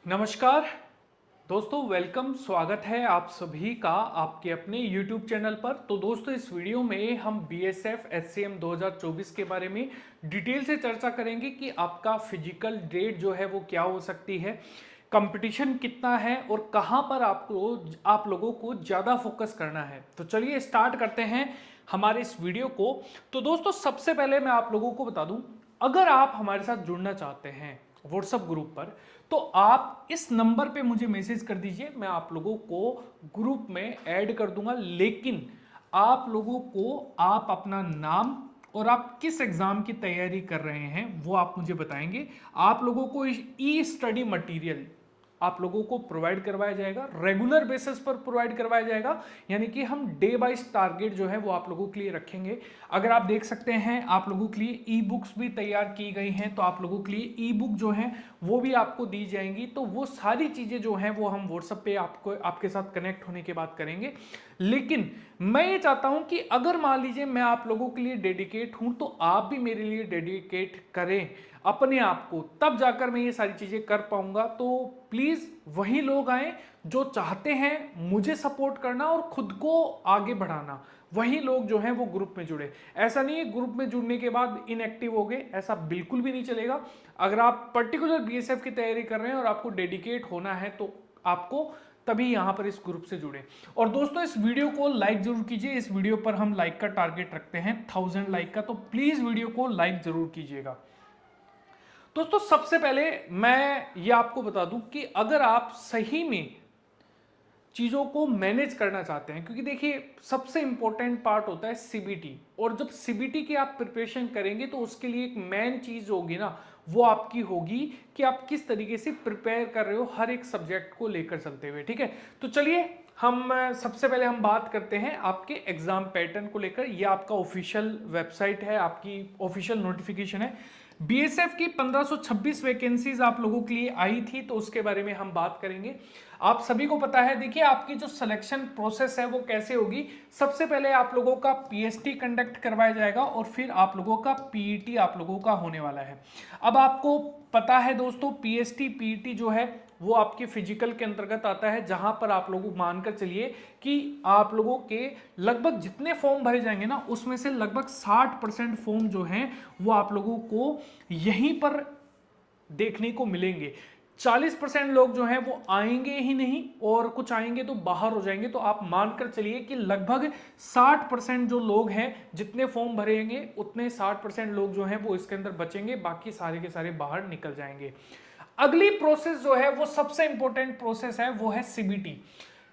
नमस्कार दोस्तों, वेलकम। स्वागत है आप सभी का आपके अपने YouTube चैनल पर। तो दोस्तों, इस वीडियो में हम BSF HCM 2024 के बारे में डिटेल से चर्चा करेंगे कि आपका फिजिकल डेट जो है वो क्या हो सकती है, कंपटीशन कितना है और कहां पर आप लोगों को ज़्यादा फोकस करना है। तो चलिए स्टार्ट करते हैं हमारे इस वीडियो को। तो दोस्तों, सबसे पहले मैं आप लोगों को बता दूं, अगर आप हमारे साथ जुड़ना चाहते हैं व्हाट्सएप ग्रुप पर, तो आप इस नंबर पे मुझे मैसेज कर दीजिए, मैं आप लोगों को ग्रुप में ऐड कर दूंगा। लेकिन आप लोगों को आप अपना नाम और आप किस एग्जाम की तैयारी कर रहे हैं वो आप मुझे बताएंगे। आप लोगों को ई स्टडी मटेरियल आप लोगों को प्रोवाइड करवाया जाएगा, रेगुलर बेसिस पर प्रोवाइड करवाया जाएगा। यानी कि हम डे वाइज टारगेट जो है वो आप लोगों के लिए रखेंगे। अगर आप देख सकते हैं, आप लोगों के लिए ई बुक्स भी तैयार की गई हैं, तो आप लोगों के लिए ई बुक जो है वो भी आपको दी जाएंगी। तो वो सारी चीजें जो हैं वो हम व्हाट्सएप पे आपको आपके साथ कनेक्ट होने के बाद करेंगे। लेकिन मैं ये चाहता हूं कि अगर मान लीजिए मैं आप लोगों के लिए डेडिकेट हूं, तो आप भी मेरे लिए डेडिकेट करें अपने आप को, तब जाकर मैं ये सारी चीजें कर पाऊंगा। तो प्लीज वही लोग आए जो चाहते हैं मुझे सपोर्ट करना और खुद को आगे बढ़ाना, वही लोग जो हैं वो ग्रुप में जुड़े। ऐसा नहीं है ग्रुप में जुड़ने के बाद इनएक्टिव हो गए, ऐसा बिल्कुल भी नहीं चलेगा। अगर आप पर्टिकुलर बीएसएफ की तैयारी कर रहे हैं और आपको डेडिकेट होना है, तो आपको तभी यहां पर इस ग्रुप से जुड़े। और दोस्तों, इस वीडियो को लाइक जरूर कीजिए। इस वीडियो पर हम लाइक का टारगेट रखते हैं 1000 लाइक का, तो प्लीज वीडियो को लाइक जरूर कीजिएगा। दोस्तों, सबसे पहले मैं ये आपको बता दूं कि अगर आप सही में चीज़ों को मैनेज करना चाहते हैं, क्योंकि देखिए सबसे इंपॉर्टेंट पार्ट होता है सीबीटी, और जब सीबीटी की आप प्रिपरेशन करेंगे तो उसके लिए एक मेन चीज़ होगी ना, वो आपकी होगी कि आप किस तरीके से प्रिपेयर कर रहे हो हर एक सब्जेक्ट को लेकर चलते हुए। ठीक है, तो चलिए हम सबसे पहले हम बात करते हैं आपके एग्जाम पैटर्न को लेकर। ये आपका ऑफिशियल वेबसाइट है, आपकी ऑफिशियल नोटिफिकेशन है। बीएसएफ की 1526 वैकेंसीज आप लोगों के लिए आई थी, तो उसके बारे में हम बात करेंगे। आप सभी को पता है, देखिए आपकी जो सिलेक्शन प्रोसेस है वो कैसे होगी। सबसे पहले आप लोगों का पीएसटी कंडक्ट करवाया जाएगा और फिर आप लोगों का पीईटी आप लोगों का होने वाला है। अब आपको पता है दोस्तों, पीएसटी पीईटी जो है वो आपके फिजिकल के अंतर्गत आता है, जहां पर आप लोग मानकर चलिए कि आप लोगों के लगभग जितने फॉर्म भरे जाएंगे ना, उसमें से लगभग 60% फॉर्म जो हैं वो आप लोगों को यहीं पर देखने को मिलेंगे। 40% लोग जो हैं वो आएंगे ही नहीं, और कुछ आएंगे तो बाहर हो जाएंगे। तो आप मानकर चलिए कि लगभग 60% जो लोग हैं, जितने फॉर्म भरेंगे उतने 60% लोग जो हैं वो इसके अंदर बचेंगे, बाकी सारे के सारे बाहर निकल जाएंगे। अगली प्रोसेस जो है वो सबसे इंपॉर्टेंट प्रोसेस है, वो है सीबीटी।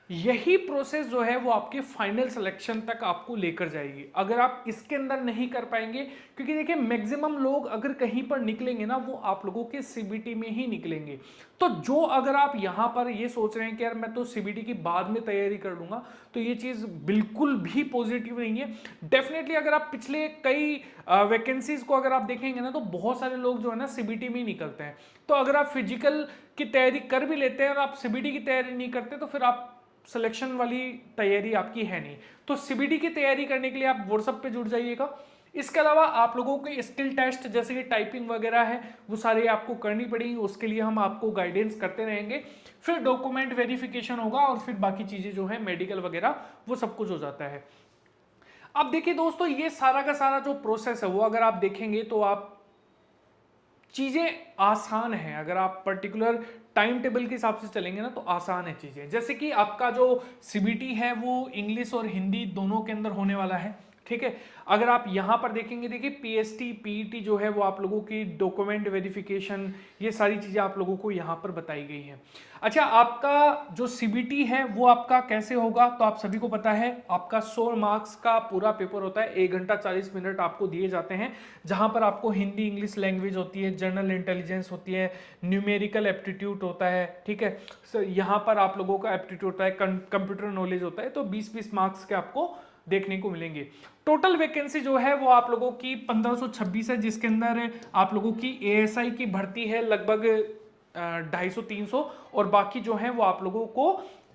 यही प्रोसेस जो है वो आपके फाइनल सिलेक्शन तक आपको लेकर जाएगी। अगर आप इसके अंदर नहीं कर पाएंगे, क्योंकि देखिए मैक्सिमम लोग अगर कहीं पर निकलेंगे ना, वो आप लोगों के सीबीटी में ही निकलेंगे। तो जो अगर आप यहां पर ये सोच रहे हैं कि यार मैं तो सीबीटी की बाद में तैयारी कर लूंगा, तो ये चीज बिल्कुल भी पॉजिटिव नहीं है। डेफिनेटली अगर आप पिछले कई वैकेंसीज को अगर आप देखेंगे ना, तो बहुत सारे लोग जो है ना सीबीटी में ही निकलते हैं। तो अगर आप फिजिकल की तैयारी कर भी लेते हैं और आप सीबीटी की तैयारी नहीं करते, तो फिर आप सिलेक्शन वाली तैयारी आपकी है नहीं। तो सीबीटी की तैयारी करने के लिए आप व्हाट्सएप पे जुड़ जाइएगा। इसके अलावा आप लोगों के स्किल टेस्ट जैसे कि टाइपिंग वगैरह है, वो सारे आपको करनी पड़ेगी। उसके लिए हम आपको गाइडेंस करते रहेंगे। फिर डॉक्यूमेंट वेरिफिकेशन होगा और फिर बाकी चीजें जो है मेडिकल वगैरह वो सब कुछ हो जाता है। अब देखिए दोस्तों, ये सारा का सारा जो प्रोसेस है वो अगर आप देखेंगे तो आप चीजें आसान हैं। अगर आप पर्टिकुलर टाइम टेबल के हिसाब से चलेंगे ना, तो आसान है चीजें। जैसे कि आपका जो सीबीटी है वो इंग्लिश और हिंदी दोनों के अंदर होने वाला है। ठीक है, अगर आप यहां पर देखेंगे, देखिए पीएसटी पीईटी जो है वो आप लोगों की डॉक्यूमेंट वेरिफिकेशन, ये सारी चीजें आप लोगों को यहां पर बताई गई हैं। अच्छा, आपका जो सीबीटी है वो आपका कैसे होगा, तो आप सभी को पता है आपका 100 मार्क्स का पूरा पेपर होता है। 1 घंटा 40 मिनट आपको दिए जाते हैं, जहां पर आपको हिंदी इंग्लिश लैंग्वेज होती है, जनरल इंटेलिजेंस होती है, न्यूमेरिकल एप्टीट्यूड होता है। ठीक है, यहाँ पर आप लोगों का एप्टीट्यूड होता है, कंप्यूटर नॉलेज होता है। तो 20-20 मार्क्स के आपको देखने को मिलेंगे। टोटल वैकेंसी जो है वो आप लोगों की 1526 है, जिसके अंदर आप लोगों की एएसआई की भर्ती है लगभग 250-300, और बाकी जो है वो आप लोगों को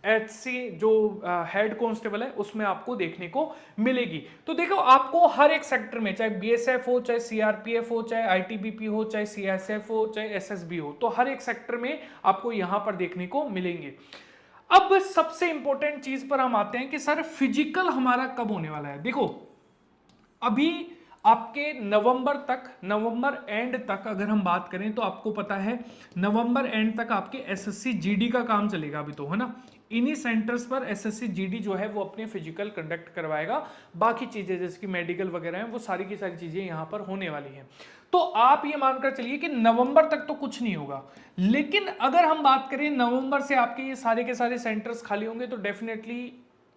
एचसी जो हेड कांस्टेबल है उसमें आपको देखने को मिलेगी। तो देखो आपको हर एक सेक्टर में, चाहे बीएसएफ हो, चाहे सीआरपीएफ हो, चाहे आईटीबीपी हो, चाहे सीएसएफ हो, चाहे एसएसबी हो, तो हर एक सेक्टर में आपको यहां पर देखने को मिलेंगे। अब सबसे इंपॉर्टेंट चीज पर हम आते हैं कि सर फिजिकल हमारा कब होने वाला है। देखो अभी आपके नवंबर एंड तक अगर हम बात करें तो आपको पता है नवंबर एंड तक आपके एसएससी जीडी का काम चलेगा अभी, तो है ना। इन्हीं सेंटर्स पर एसएससी जीडी जो है वो अपने फिजिकल कंडक्ट करवाएगा। बाकी चीजें जैसे कि मेडिकल वगैरह हैं वो सारी की सारी चीजें यहां पर होने वाली हैं। तो आप ये मानकर चलिए कि नवंबर तक तो कुछ नहीं होगा, लेकिन अगर हम बात करें नवंबर से आपके ये सारे के सारे सेंटर्स खाली होंगे तो डेफिनेटली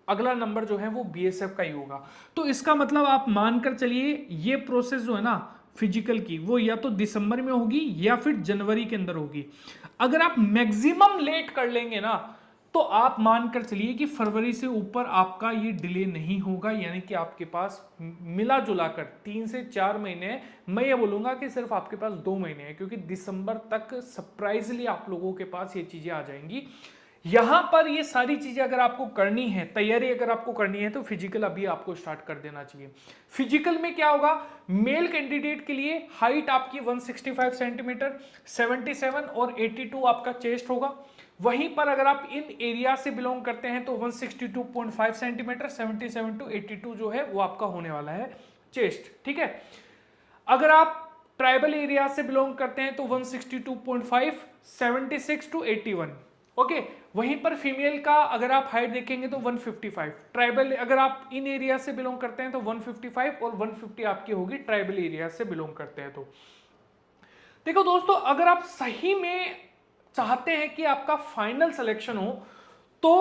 अगला नंबर जो है वो बीएसएफ का ही होगा। तो इसका मतलब आप मानकर चलिए ये प्रोसेस जो है ना फिजिकल की, वो या तो दिसंबर में होगी या फिर जनवरी के अंदर होगी। अगर आप मैक्सिमम लेट कर लेंगे ना तो आप मानकर चलिए कि फरवरी से ऊपर आपका ये डिले नहीं होगा, यानी कि आपके पास मिला जुला कर 3 से 4 महीने, मैं ये बोलूंगा कि सिर्फ आपके पास 2 महीने हैं, क्योंकि दिसंबर तक सरप्राइजली आप लोगों के पास ये चीजें आ जाएंगी। यहां पर ये सारी चीजें अगर आपको करनी है, तैयारी अगर आपको करनी है, तो फिजिकल अभी आपको स्टार्ट कर देना चाहिए। फिजिकल में क्या होगा, मेल कैंडिडेट के लिए हाइट आपकी 165 सेंटीमीटर, 77 और 82 आपका चेस्ट होगा। वहीं पर अगर आप इन एरिया से बिलोंग करते हैं तो 162.5 सेंटीमीटर, 77 टू 82 जो है वो आपका होने वाला है चेस्ट, ठीक है। अगर आप ट्राइबल एरिया से बिलोंग करते हैं तो 162.5, 76 टू 81, ओके। वहीं पर फीमेल का अगर आप हाइट देखेंगे तो 155। ट्राइबल अगर आप इन एरिया से बिलोंग करते हैं तो 155 और 150 आपकी होगी ट्राइबल एरिया से बिलोंग करते हैं तो। देखो दोस्तों अगर आप सही में चाहते हैं कि आपका फाइनल सिलेक्शन हो तो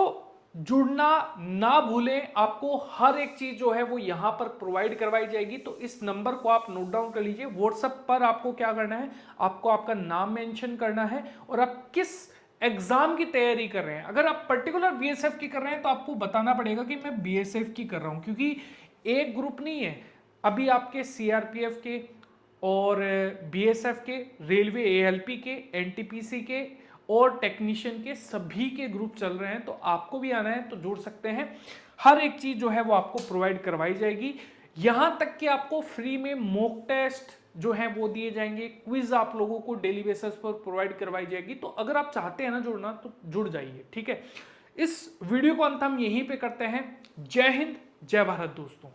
जुड़ना ना भूलें। आपको हर एक चीज जो है वो यहां पर प्रोवाइड करवाई जाएगी, तो इस नंबर को आप नोट डाउन कर लीजिए। व्हाट्सएप पर आपको क्या करना है, आपको आपका नाम मेंशन करना है और आप किस एग्जाम की तैयारी कर रहे हैं। अगर आप पर्टिकुलर बीएसएफ की कर रहे हैं तो आपको बताना पड़ेगा कि मैं बीएसएफ की कर रहा हूं, क्योंकि एक ग्रुप नहीं है। अभी आपके सीआरपीएफ के और बीएसएफ के, रेलवे एएलपी के, एनटीपीसी के और टेक्नीशियन के सभी के ग्रुप चल रहे हैं। तो आपको भी आना है तो जुड़ सकते हैं। हर एक चीज जो है वो आपको प्रोवाइड करवाई जाएगी, यहां तक कि आपको फ्री में मॉक टेस्ट जो है वो दिए जाएंगे, क्विज आप लोगों को डेली बेसिस पर प्रोवाइड करवाई जाएगी। तो अगर आप चाहते हैं ना जुड़ना तो जुड़ जाइए, ठीक है। इस वीडियो को अंत हम यहीं पे करते हैं। जय हिंद, जय भारत दोस्तों।